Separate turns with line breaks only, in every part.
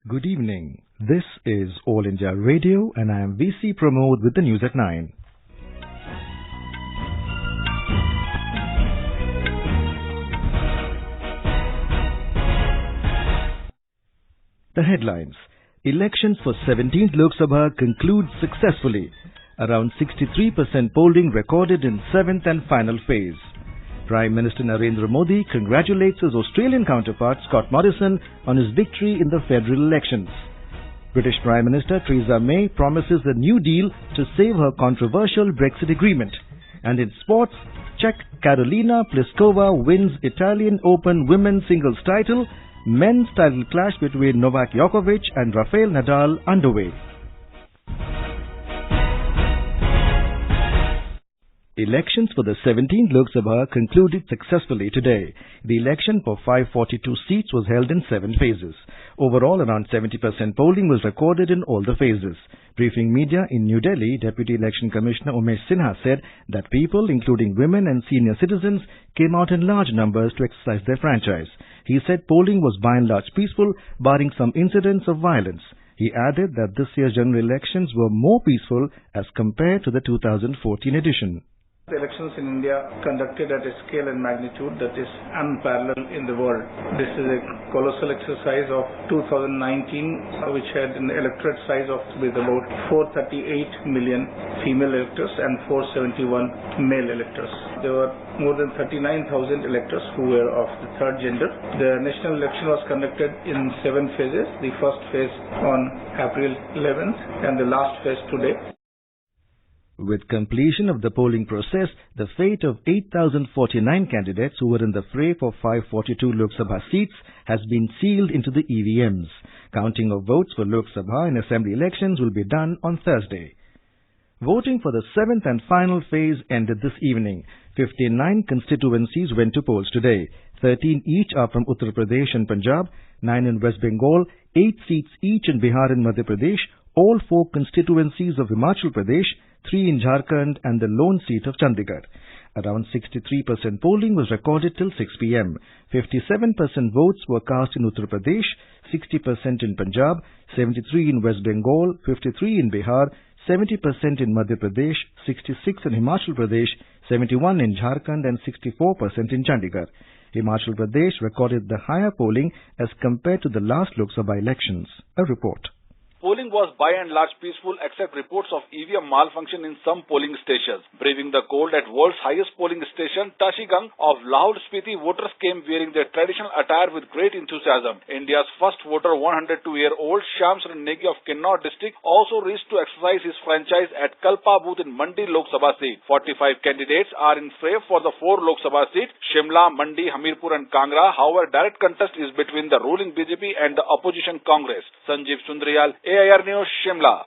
Good evening. This is All India Radio and I am VC Pramod with the news at 9. The headlines. Elections for 17th Lok Sabha conclude successfully. Around 63% polling recorded in 7th and final phase. Prime Minister Narendra Modi congratulates his Australian counterpart Scott Morrison on his victory in the federal elections. British Prime Minister Theresa May promises a new deal to save her controversial Brexit agreement. And in sports, Czech Karolina Pliskova wins Italian Open women's singles title. Men's title clash between Novak Djokovic and Rafael Nadal underway. Elections for the 17th Lok Sabha concluded successfully today. The election for 542 seats was held in 7 phases. Overall, around 70% polling was recorded in all the phases. Briefing media in New Delhi, Deputy Election Commissioner Umesh Sinha said that people, including women and senior citizens, came out in large numbers to exercise their franchise. He said polling was by and large peaceful, barring some incidents of violence. He added that this year's general elections were more peaceful as compared to the 2014 edition.
The elections in India conducted at a scale and magnitude that is unparalleled in the world. This is a colossal exercise of 2019, which had an electorate size of with about 438 million female electors and 471 male electors. There were more than 39,000 electors who were of the third gender. The national election was conducted in 7 phases. The first phase on April 11th and the last phase today.
With completion of the polling process, the fate of 8,049 candidates who were in the fray for 542 Lok Sabha seats has been sealed into the EVMs. Counting of votes for Lok Sabha and Assembly elections will be done on Thursday. Voting for the 7th and final phase ended this evening. 59 constituencies went to polls today. 13 each are from Uttar Pradesh and Punjab, 9 in West Bengal, 8 seats each in Bihar and Madhya Pradesh, all 4 constituencies of Himachal Pradesh, 3 in Jharkhand and the lone seat of Chandigarh. Around 63% polling was recorded till 6 p.m. 57% votes were cast in Uttar Pradesh, 60% in Punjab, 73 in West Bengal, 53 in Bihar, 70% in Madhya Pradesh, 66 in Himachal Pradesh, 71 in Jharkhand and 64% in Chandigarh. Himachal Pradesh recorded the higher polling as compared to the last Lok Sabha elections. A report.
Polling was by and large peaceful except reports of EVM malfunction in some polling stations. Braving the cold at world's highest polling station, Tashigang of Lahore Spiti, voters came wearing their traditional attire with great enthusiasm. India's first voter, 102-year-old Shyam Saran Negi of Kinnaur district, also reached to exercise his franchise at Kalpa booth in Mandi Lok Sabha seat. 45 candidates are in fray for the 4 Lok Sabha seats, Shimla, Mandi, Hamirpur and Kangra. However, direct contest is between the ruling BJP and the opposition Congress. Sanjeev Sundriyal, AIR News, Shimla.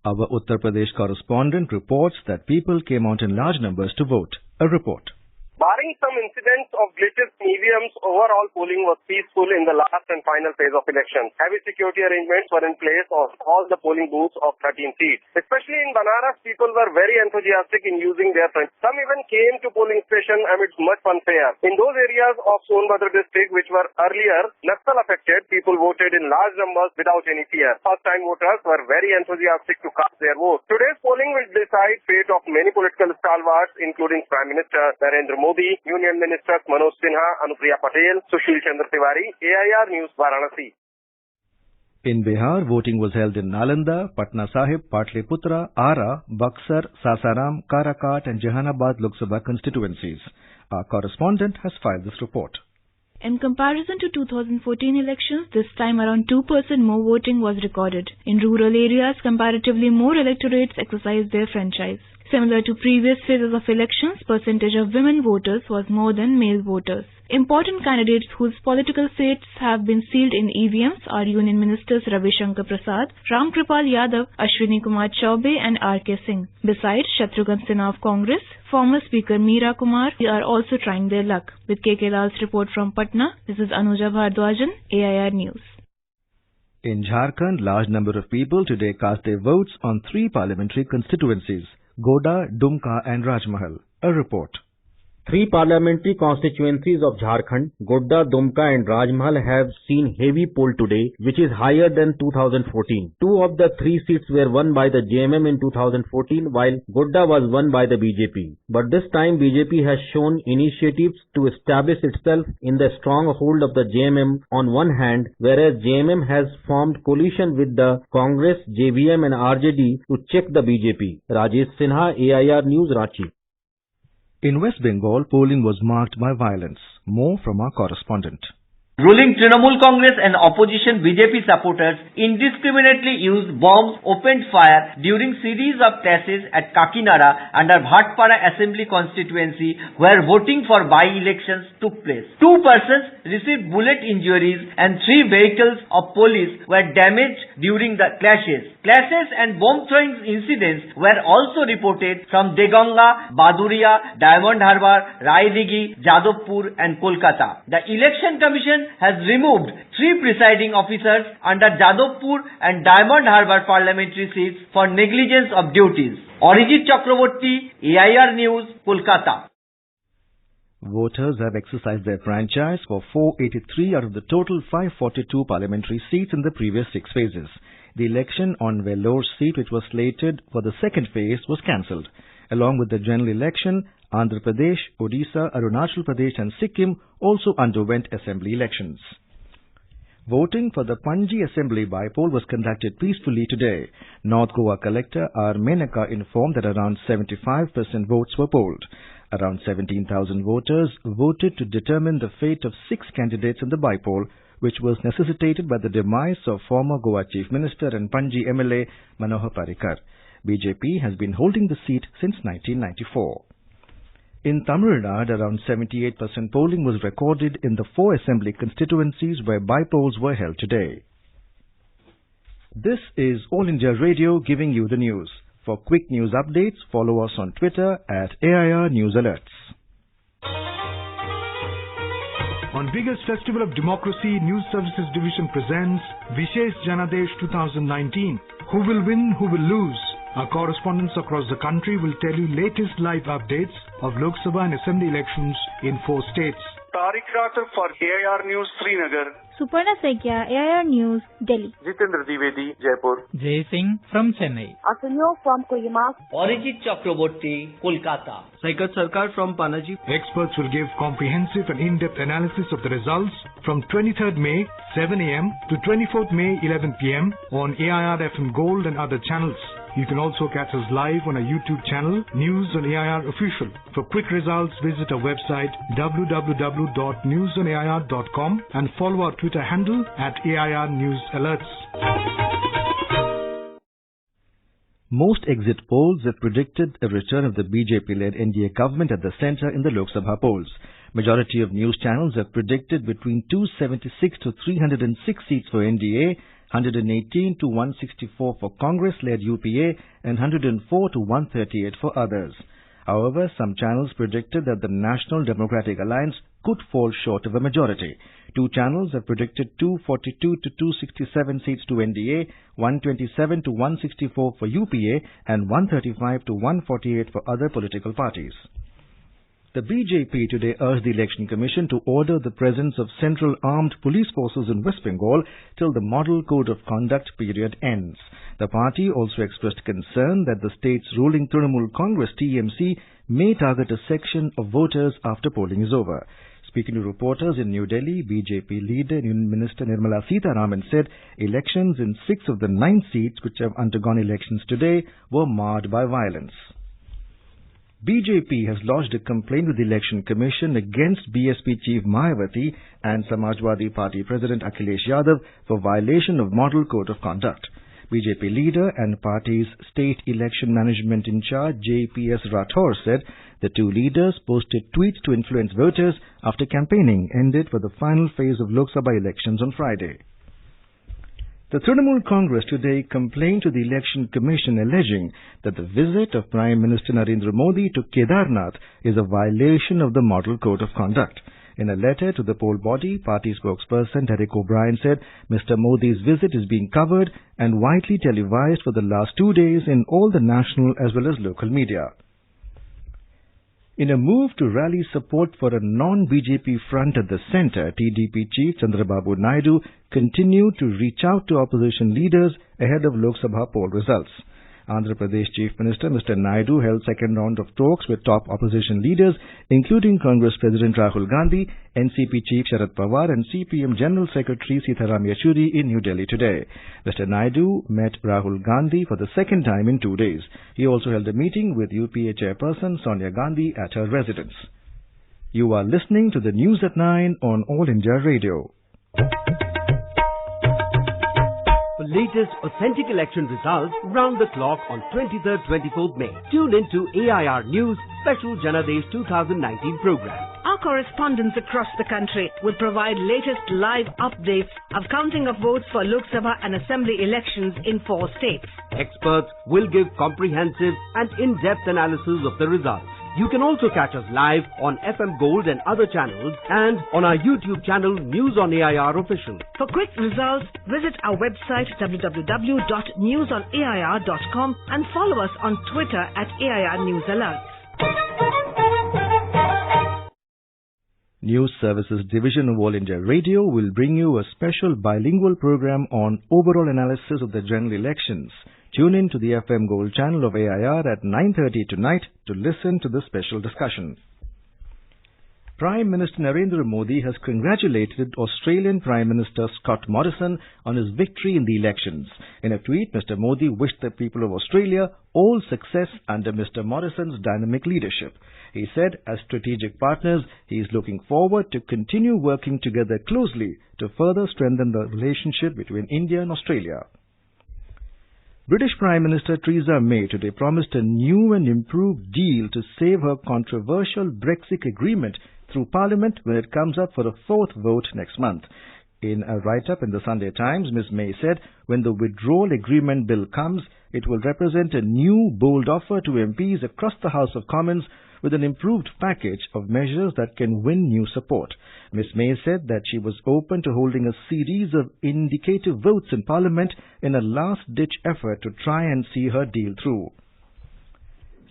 Our Uttar Pradesh correspondent reports that people came out in large numbers to vote. A report.
Barring some incidents of glitches in EVMs, overall polling was peaceful in the last and final phase of elections. Heavy security arrangements were in place on all the polling booths of 13 seats. Especially in Banaras, people were very enthusiastic in using their franchise. Some even came to polling station amidst much funfair. In those areas of Sonbhadra district which were earlier Naxal affected, people voted in large numbers without any fear. First-time voters were very enthusiastic to cast their vote. Today's polling will decide fate of many political stalwarts, including Prime Minister Narendra Modi, Union Ministers Manoj Sinha, Anupriya Patel, Sushil Chandra Tiwari, AIR News, Varanasi.
In Bihar, voting was held in Nalanda, Patna Sahib, Patliputra, Ara, Buxar, Sasaram, Karakat and Jehanabad Lok Sabha constituencies. Our correspondent has filed this report.
In comparison to 2014 elections, this time around 2% more voting was recorded. In rural areas, comparatively more electorates exercised their franchise. Similar to previous phases of elections, percentage of women voters was more than male voters. Important candidates whose political fates have been sealed in EVMs are Union Ministers Ravi Shankar Prasad, Ram Kripal Yadav, Ashwini Kumar Chaubey and R.K. Singh. Besides, Shatrughan Sinha of Congress, former Speaker Meera Kumar are also trying their luck. With K.K. Lal's report from Patna, this is Anuja Bhardwajan, AIR News.
In Jharkhand, large number of people today cast their votes on 3 parliamentary constituencies, Goda, Dumka and Rajmahal. A report.
Three parliamentary constituencies of Jharkhand, Godda, Dumka and Rajmahal have seen heavy poll today, which is higher than 2014. Two of the three seats were won by the JMM in 2014, while Godda was won by the BJP. But this time BJP has shown initiatives to establish itself in the stronghold of the JMM on one hand, whereas JMM has formed coalition with the Congress, JVM and RJD to check the BJP. Rajesh Sinha, AIR News, Ranchi.
In West Bengal, polling was marked by violence. More from our correspondent.
Ruling Trinamool Congress and opposition BJP supporters indiscriminately used bombs, opened fire during series of clashes at Kakinada under Bhatpara Assembly constituency where voting for by-elections took place. 2 persons received bullet injuries and 3 vehicles of police were damaged during the clashes. Clashes and bomb-throwing incidents were also reported from Deganga, Baduria, Diamond Harbour, Raidigi, Jadavpur and Kolkata. The Election Commission has removed 3 presiding officers under Jadavpur and Diamond Harbour parliamentary seats for negligence of duties. Arijit Chakraborty, AIR News, Kolkata.
Voters have exercised their franchise for 483 out of the total 542 parliamentary seats in the previous 6 phases. The election on Velore's seat, which was slated for the second phase, was cancelled. Along with the general election, Andhra Pradesh, Odisha, Arunachal Pradesh and Sikkim also underwent assembly elections. Voting for the Panji Assembly by-poll was conducted peacefully today. North Goa Collector R. Menaka informed that around 75% votes were polled. Around 17,000 voters voted to determine the fate of 6 candidates in the by-poll, which was necessitated by the demise of former Goa Chief Minister and Panji MLA Manohar Parrikar. BJP has been holding the seat since 1994. In Tamil Nadu, around 78% polling was recorded in the 4 assembly constituencies where by-polls were held today. This is All India Radio giving you the news. For quick news updates, follow us on Twitter at AIR News Alerts.
On biggest festival of democracy, News Services Division presents Vishesh Janadesh 2019. Who will win, who will lose? Our correspondents across the country will tell you latest live updates of Lok Sabha and Assembly elections in 4 states.
Tariq Rathar for AIR News, Srinagar.
Suparna Sekia, AIR News, Delhi.
Jitendra Dwivedi, Jaipur.
Jay Singh from Chennai.
Asunyo from Kohima.
Arijit Chakraborty, Kolkata.
Saikat Sarkar from Panaji.
Experts will give comprehensive and in-depth analysis of the results from 23rd May, 7 a.m. to 24th May, 11 p.m. on AIR FM Gold and other channels. You can also catch us live on our YouTube channel, News on AIR Official. For quick results, visit our website www.newsonair.com and follow our Twitter handle at AIR News Alerts.
Most exit polls have predicted a return of the BJP-led NDA government at the centre in the Lok Sabha polls. Majority of news channels have predicted between 276 to 306 seats for NDA, 118 to 164 for Congress-led UPA and 104 to 138 for others. However, some channels predicted that the National Democratic Alliance could fall short of a majority. 2 channels have predicted 242 to 267 seats to NDA, 127 to 164 for UPA and 135 to 148 for other political parties. The BJP today urged the Election Commission to order the presence of Central Armed Police Forces in West Bengal till the Model Code of Conduct period ends. The party also expressed concern that the state's ruling Trinamool Congress TMC may target a section of voters after polling is over. Speaking to reporters in New Delhi, BJP leader Minister Nirmala Sitharaman said elections in 6 of the 9 seats which have undergone elections today were marred by violence. BJP has lodged a complaint with the Election Commission against BSP Chief Mayawati and Samajwadi Party President Akhilesh Yadav for violation of Model Code of Conduct. BJP leader and party's State Election Management in charge JPS Rathore said the 2 leaders posted tweets to influence voters after campaigning ended for the final phase of Lok Sabha elections on Friday. The Trinamool Congress today complained to the Election Commission alleging that the visit of Prime Minister Narendra Modi to Kedarnath is a violation of the Model Code of Conduct. In a letter to the poll body, party spokesperson Derek O'Brien said Mr. Modi's visit is being covered and widely televised for the last 2 days in all the national as well as local media. In a move to rally support for a non-BJP front at the centre, TDP chief Chandrababu Naidu continued to reach out to opposition leaders ahead of Lok Sabha poll results. Andhra Pradesh Chief Minister Mr. Naidu held second round of talks with top opposition leaders, including Congress President Rahul Gandhi, NCP Chief Sharad Pawar and CPM General Secretary Sitaram Yechuri in New Delhi today. Mr. Naidu met Rahul Gandhi for the second time in 2 days. He also held a meeting with UPA Chairperson Sonia Gandhi at her residence. You are listening to the News at 9 on All India Radio.
For latest authentic election results round the clock on 23rd, 24th May. Tune in to AIR News Special Janadesh 2019 program.
Our correspondents across the country will provide latest live updates of counting of votes for Lok Sabha and Assembly elections in 4 states.
Experts will give comprehensive and in-depth analysis of the results. You can also catch us live on FM Gold and other channels and on our YouTube channel News on AIR Official.
For quick results, visit our website www.newsonair.com and follow us on Twitter at AIR News Alerts.
News Services Division of All India Radio will bring you a special bilingual program on overall analysis of the general elections. Tune in to the FM Gold channel of AIR at 9:30 tonight to listen to the special discussion. Prime Minister Narendra Modi has congratulated Australian Prime Minister Scott Morrison on his victory in the elections. In a tweet, Mr. Modi wished the people of Australia all success under Mr. Morrison's dynamic leadership. He said, as strategic partners, he is looking forward to continue working together closely to further strengthen the relationship between India and Australia. British Prime Minister Theresa May today promised a new and improved deal to save her controversial Brexit agreement through Parliament when it comes up for a 4th vote next month. In a write-up in the Sunday Times, Ms. May said, when the withdrawal agreement bill comes, it will represent a new, bold offer to MPs across the House of Commons with an improved package of measures that can win new support. Ms. May said that she was open to holding a series of indicative votes in Parliament in a last-ditch effort to try and see her deal through.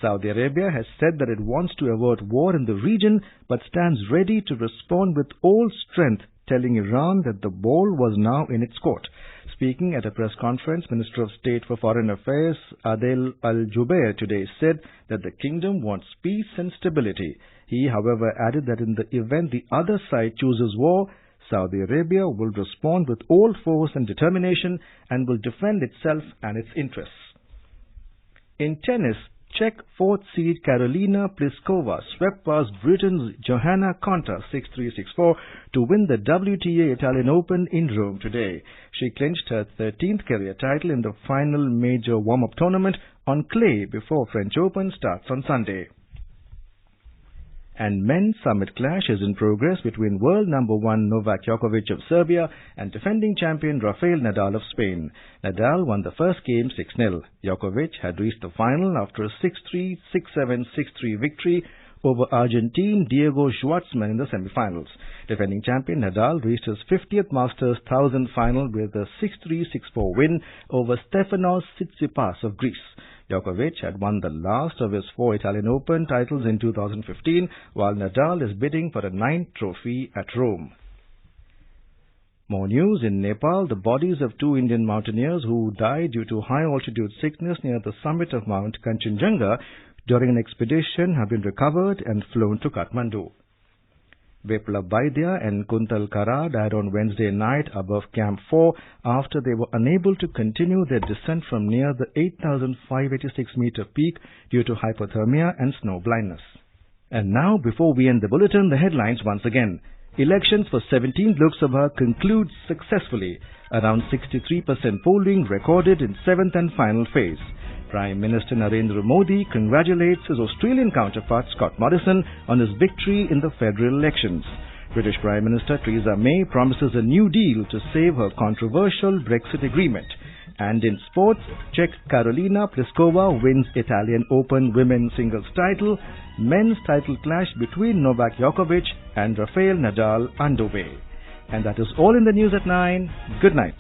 Saudi Arabia has said that it wants to avert war in the region but stands ready to respond with all strength, telling Iran that the ball was now in its court. Speaking at a press conference, Minister of State for Foreign Affairs Adel Al-Jubeir today said that the kingdom wants peace and stability. He, however, added that in the event the other side chooses war, Saudi Arabia will respond with all force and determination and will defend itself and its interests. In tennis, Czech 4th seed Karolina Pliskova swept past Britain's Johanna Konta 6-3, 6-4 to win the WTA Italian Open in Rome today. She clinched her 13th career title in the final major warm-up tournament on clay before French Open starts on Sunday. And men's summit clash is in progress between world number 1 Novak Djokovic of Serbia and defending champion Rafael Nadal of Spain. Nadal won the first game 6-0. Djokovic had reached the final after a 6-3, 6-7, 6-3 victory over Argentine Diego Schwartzman in the semi-finals. Defending champion Nadal reached his 50th Masters 1000 final with a 6-3, 6-4 win over Stefanos Tsitsipas of Greece. Djokovic had won the last of his 4 Italian Open titles in 2015, while Nadal is bidding for a 9th trophy at Rome. More news in Nepal. The bodies of 2 Indian mountaineers who died due to high-altitude sickness near the summit of Mount Kanchenjunga during an expedition have been recovered and flown to Kathmandu. Biplab Baidya and Kuntal Kara died on Wednesday night above Camp 4 after they were unable to continue their descent from near the 8,586-meter peak due to hypothermia and snow blindness. And now, before we end the bulletin, the headlines once again. Elections for 17th Lok Sabha conclude successfully. Around 63% polling recorded in 7th and final phase. Prime Minister Narendra Modi congratulates his Australian counterpart Scott Morrison on his victory in the federal elections. British Prime Minister Theresa May promises a new deal to save her controversial Brexit agreement. And in sports, Czech Karolina Pliskova wins Italian Open women's singles title. Men's title clash between Novak Djokovic and Rafael Nadal underway. And that is all in the news at 9. Good night.